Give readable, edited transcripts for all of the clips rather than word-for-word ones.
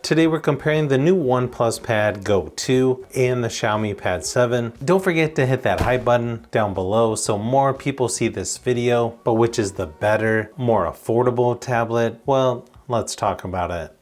Today we're comparing the new OnePlus Pad Go 2 and the Xiaomi Pad 7. Don't forget to hit that hype button down below so more people see this video. But which is the better, more affordable tablet? Well, let's talk about it.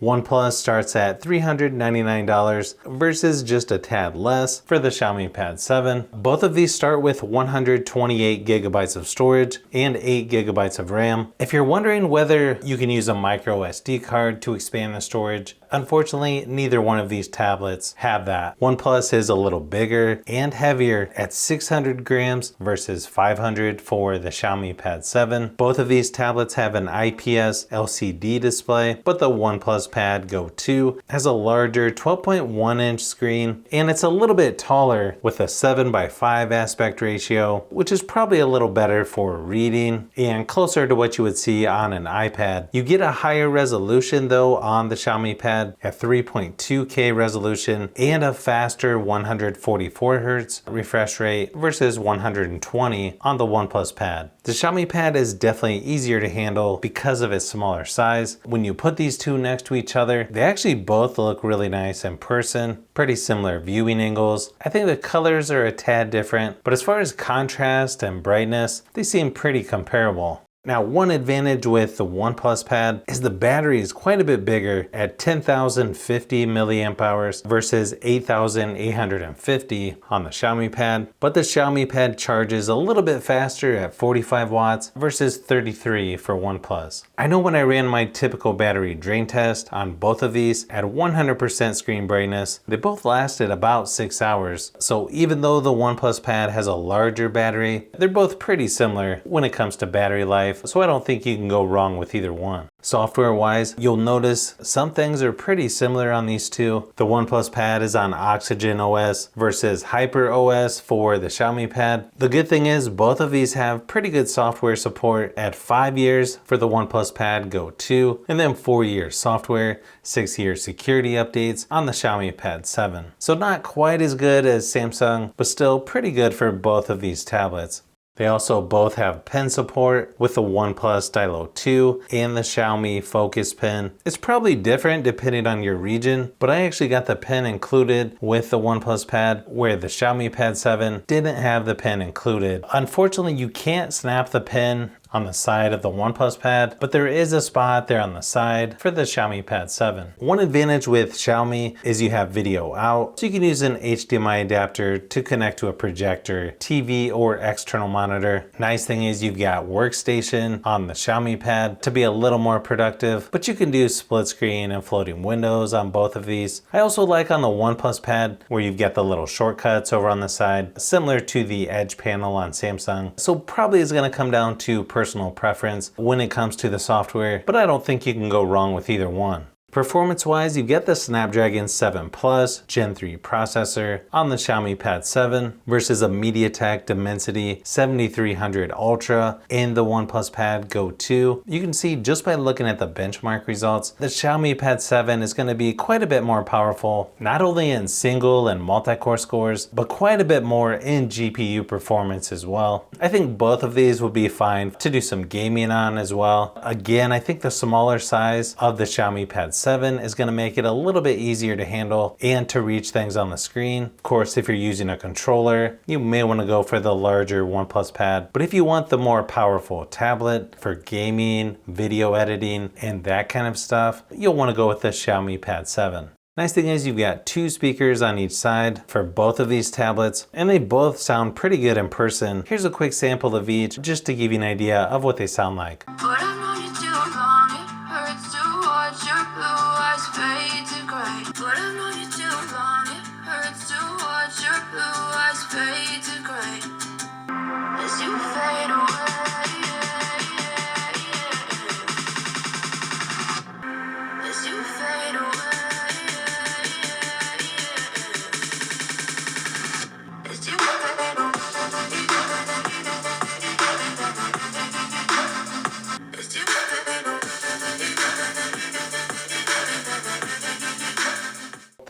OnePlus starts at $399 versus just a tad less for the Xiaomi Pad 7. Both of these start with 128 gigabytes of storage and 8 gigabytes of RAM. If you're wondering whether you can use a micro SD card to expand the storage, unfortunately, neither one of these tablets have that. OnePlus is a little bigger and heavier at 600 grams versus 500 for the Xiaomi Pad 7. Both of these tablets have an IPS LCD display, but the OnePlus Pad Go 2 has a larger 12.1 inch screen, and it's a little bit taller with a 7:5 aspect ratio, which is probably a little better for reading and closer to what you would see on an iPad. You get a higher resolution though on the Xiaomi Pad at 3.2K resolution and a faster 144 Hz refresh rate versus 120 on the OnePlus Pad. The Xiaomi Pad is definitely easier to handle because of its smaller size. When you put these two next to each other, they actually both look really nice in person. Pretty similar viewing angles. I think the colors are a tad different, but as far as contrast and brightness, they seem pretty comparable. Now, one advantage with the OnePlus Pad is the battery is quite a bit bigger at 10,050 milliamp hours versus 8,850 on the Xiaomi Pad. But the Xiaomi Pad charges a little bit faster at 45 watts versus 33 for OnePlus. I know when I ran my typical battery drain test on both of these at 100% screen brightness, they both lasted about 6 hours. So even though the OnePlus Pad has a larger battery, they're both pretty similar when it comes to battery life. So I don't think you can go wrong with either one. Software wise, you'll notice some things are pretty similar on these two. The OnePlus Pad is on Oxygen OS versus Hyper OS for the Xiaomi Pad. The good thing is both of these have pretty good software support at 5 years for the OnePlus Pad Go 2 and then 4 years software, 6-year security updates on the Xiaomi Pad 7. So not quite as good as Samsung, but still pretty good for both of these tablets. They also both have pen support with the OnePlus Stylo 2 and the Xiaomi Focus Pen. It's probably different depending on your region, but I actually got the pen included with the OnePlus Pad where the Xiaomi Pad 7 didn't have the pen included. Unfortunately, you can't snap the pen on the side of the OnePlus Pad, but there is a spot there on the side for the Xiaomi Pad 7. One advantage with Xiaomi is you have video out, so you can use an HDMI adapter to connect to a projector, TV, or external monitor. Nice thing is you've got workstation on the Xiaomi Pad to be a little more productive, but you can do split screen and floating windows on both of these. I also like on the OnePlus Pad where you've got the little shortcuts over on the side, similar to the Edge panel on Samsung. So probably is going to come down to personal preference when it comes to the software, but I don't think you can go wrong with either one. Performance-wise, you get the Snapdragon 7 Plus Gen 3 processor on the Xiaomi Pad 7 versus a MediaTek Dimensity 7300 Ultra in the OnePlus Pad Go 2. You can see just by looking at the benchmark results, the Xiaomi Pad 7 is going to be quite a bit more powerful, not only in single and multi-core scores, but quite a bit more in GPU performance as well. I think both of these would be fine to do some gaming on as well. Again, I think the smaller size of the Xiaomi Pad 7 is going to make it a little bit easier to handle and to reach things on the screen. Of course, if you're using a controller, you may want to go for the larger OnePlus Pad. But if you want the more powerful tablet for gaming, video editing, and that kind of stuff, you'll want to go with the Xiaomi Pad 7. Nice thing is you've got 2 speakers on each side for both of these tablets, and they both sound pretty good in person. Here's a quick sample of each just to give you an idea of what they sound like.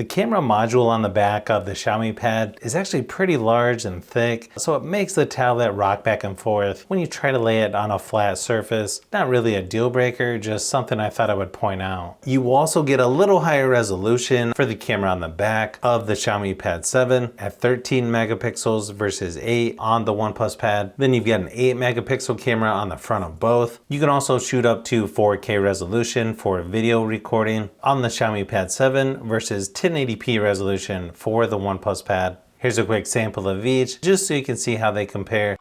The camera module on the back of the Xiaomi Pad is actually pretty large and thick, so it makes the tablet rock back and forth when you try to lay it on a flat surface. Not really a deal breaker, just something I thought I would point out. You will also get a little higher resolution for the camera on the back of the Xiaomi Pad 7 at 13 megapixels versus 8 on the OnePlus Pad. Then you've got an 8 megapixel camera on the front of both. You can also shoot up to 4K resolution for video recording on the Xiaomi Pad 7 versus 1080p resolution for the OnePlus Pad. Here's a quick sample of each, just so you can see how they compare.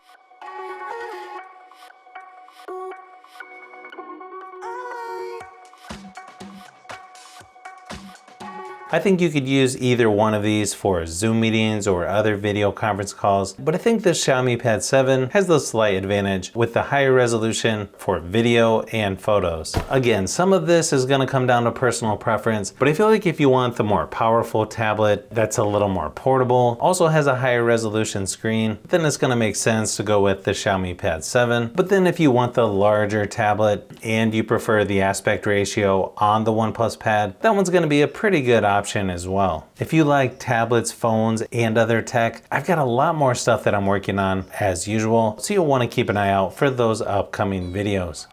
I think you could use either one of these for Zoom meetings or other video conference calls, but I think the Xiaomi Pad 7 has the slight advantage with the higher resolution for video and photos. Again, some of this is going to come down to personal preference, but I feel like if you want the more powerful tablet that's a little more portable, also has a higher resolution screen, then it's going to make sense to go with the Xiaomi Pad 7. But then if you want the larger tablet and you prefer the aspect ratio on the OnePlus Pad, that one's going to be a pretty good option as well. If you like tablets, phones, and other tech, I've got a lot more stuff that I'm working on as usual, so you'll want to keep an eye out for those upcoming videos.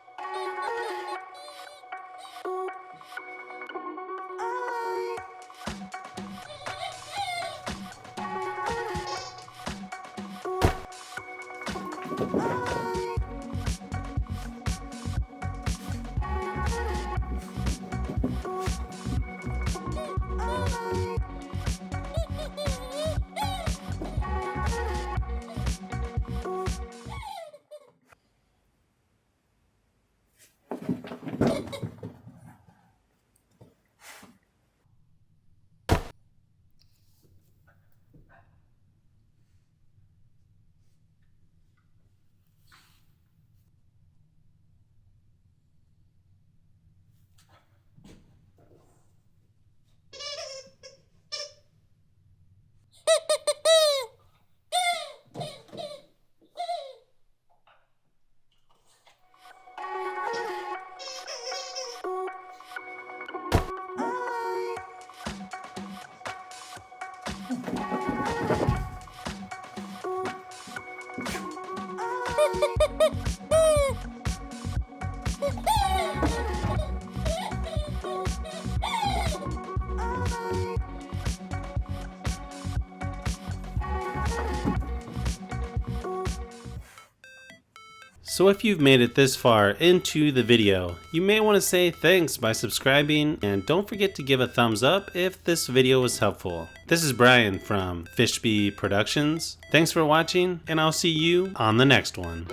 So if you've made it this far into the video, you may want to say thanks by subscribing, and don't forget to give a thumbs up if this video was helpful. This is Brian from Fishbee Productions. Thanks for watching, and I'll see you on the next one.